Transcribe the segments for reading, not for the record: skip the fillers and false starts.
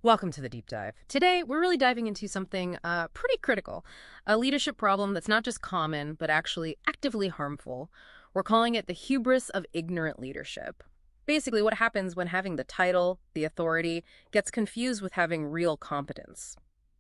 Welcome to the deep dive. Today, we're really diving into something pretty critical, a leadership problem that's not just common, but actually actively harmful. We're calling it the hubris of ignorant leadership. Basically, what happens when having the title, the authority, gets confused with having real competence.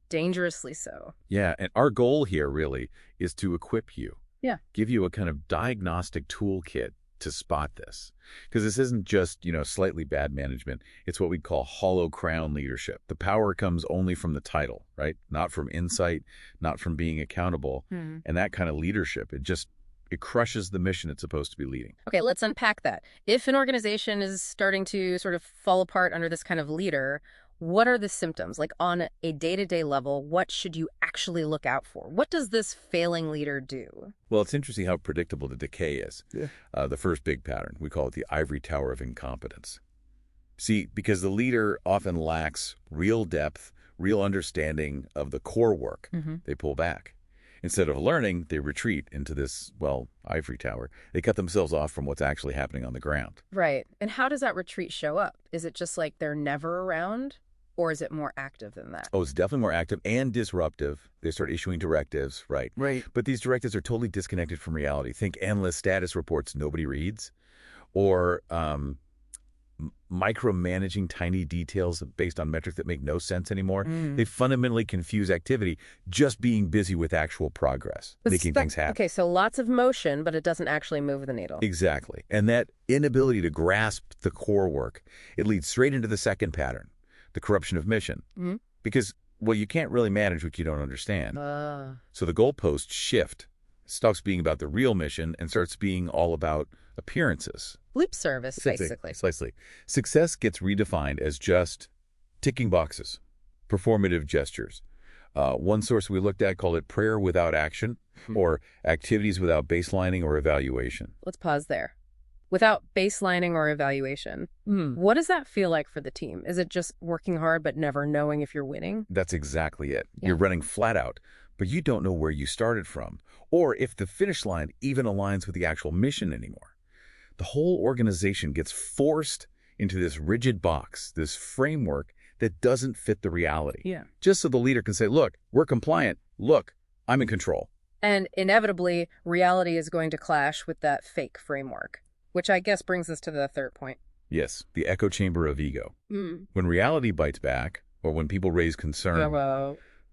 Dangerously so. Yeah, and our goal here really is to equip you, Yeah. give you a kind of diagnostic toolkit to spot this. Because this isn't just, slightly bad management. It's what we call hollow crown leadership. The power comes only from the title, right? Not from insight, not from being accountable. And that kind of leadership, it crushes the mission it's supposed to be leading. Okay, let's unpack that. If an organization is starting to sort of fall apart under this kind of leader, what are the symptoms? Like on a day-to-day level, what should you actually look out for? What does this failing leader do? Well, it's interesting how predictable the decay is. Yeah. The first big pattern, we call it the ivory tower of incompetence. See, because the leader often lacks real depth, real understanding of the core work, they pull back. Instead of learning, they retreat into this, ivory tower. They cut themselves off from what's actually happening on the ground. Right. And how does that retreat show up? Is it just like they're never around? Or is it more active than that? Oh, it's definitely more active and disruptive. They start issuing directives, right? Right. But these directives are totally disconnected from reality. Think endless status reports nobody reads, or micromanaging tiny details based on metrics that make no sense anymore. They fundamentally confuse activity just being busy with actual progress, making things happen. Okay, so lots of motion, but it doesn't actually move the needle. Exactly. And that inability to grasp the core work, it leads straight into the second pattern, the corruption of mission. Because, you can't really manage what you don't understand. So the goalposts shift, stops being about the real mission and starts being all about appearances. Lip service, basically. Precisely. Success gets redefined as just ticking boxes, performative gestures. One source we looked at called it prayer without action, or activities without baselining or evaluation. Let's pause there. Without baselining or evaluation, what does that feel like for the team? Is it just working hard but never knowing if you're winning? That's exactly it. Yeah. You're running flat out, but you don't know where you started from, or if the finish line even aligns with the actual mission anymore. The whole organization gets forced into this rigid box, this framework that doesn't fit the reality. Yeah. Just so the leader can say, look, we're compliant. Look, I'm in control. And inevitably, reality is going to clash with that fake framework, which I guess brings us to the third point. Yes, the echo chamber of ego. When reality bites back, or when people raise concern,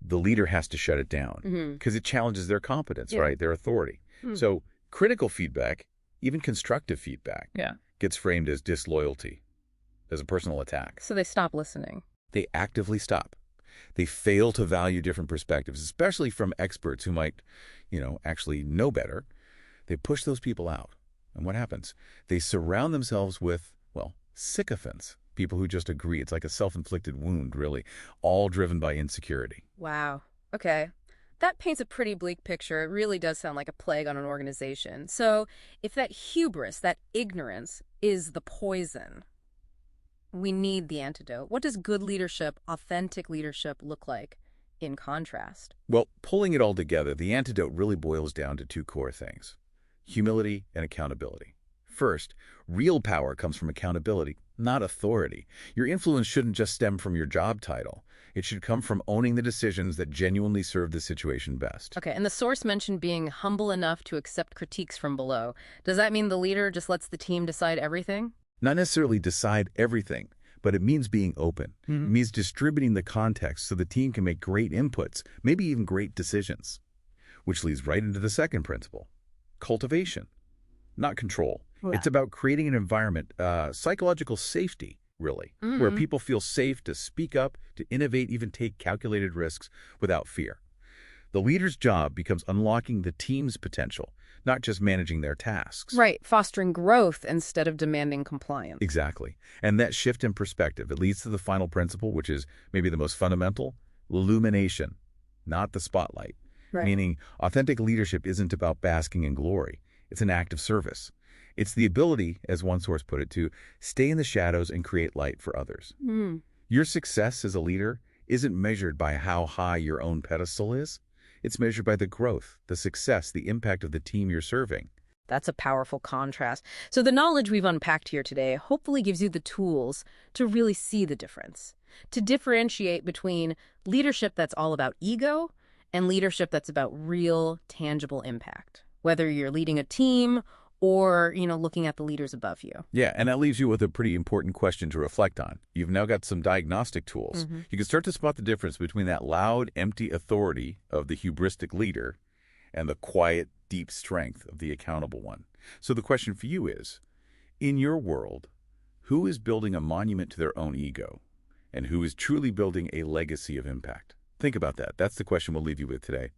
the leader has to shut it down because it challenges their competence, right? Their authority. So critical feedback, even constructive feedback, gets framed as disloyalty, as a personal attack. So they stop listening. They actively stop. They fail to value different perspectives, especially from experts who might, actually know better. They push those people out. And what happens? They surround themselves with, sycophants, people who just agree. It's like a self-inflicted wound, really, all driven by insecurity. Wow. Okay. That paints a pretty bleak picture. It really does sound like a plague on an organization. So if that hubris, that ignorance, is the poison, we need the antidote. What does good leadership, authentic leadership, look like in contrast? Well, pulling it all together, the antidote really boils down to two core things: humility and accountability. First, real power comes from accountability, not authority. Your influence shouldn't just stem from your job title. It should come from owning the decisions that genuinely serve the situation best. Okay, and the source mentioned being humble enough to accept critiques from below. Does that mean the leader just lets the team decide everything? Not necessarily decide everything, but it means being open. It means distributing the context so the team can make great inputs, maybe even great decisions. Which leads right into the second principle: cultivation, not control. It's about creating an environment, psychological safety, really, where people feel safe to speak up, to innovate, even take calculated risks without fear. The leader's job becomes unlocking the team's potential, not just managing their tasks. Right, fostering growth instead of demanding compliance. Exactly. And that shift in perspective, it leads to the final principle, which is maybe the most fundamental: illumination, not the spotlight. Right. Meaning, authentic leadership isn't about basking in glory. It's an act of service. It's the ability, as one source put it, to stay in the shadows and create light for others. Your success as a leader isn't measured by how high your own pedestal is. It's measured by the growth, the success, the impact of the team you're serving. That's a powerful contrast. So the knowledge we've unpacked here today hopefully gives you the tools to really see the difference. to differentiate between leadership that's all about ego and leadership that's about real, tangible impact, whether you're leading a team or, looking at the leaders above you. Yeah, and that leaves you with a pretty important question to reflect on. You've now got some diagnostic tools. You can start to spot the difference between that loud, empty authority of the hubristic leader and the quiet, deep strength of the accountable one. So the question for you is, in your world, who is building a monument to their own ego, and who is truly building a legacy of impact? Think about that. That's the question we'll leave you with today.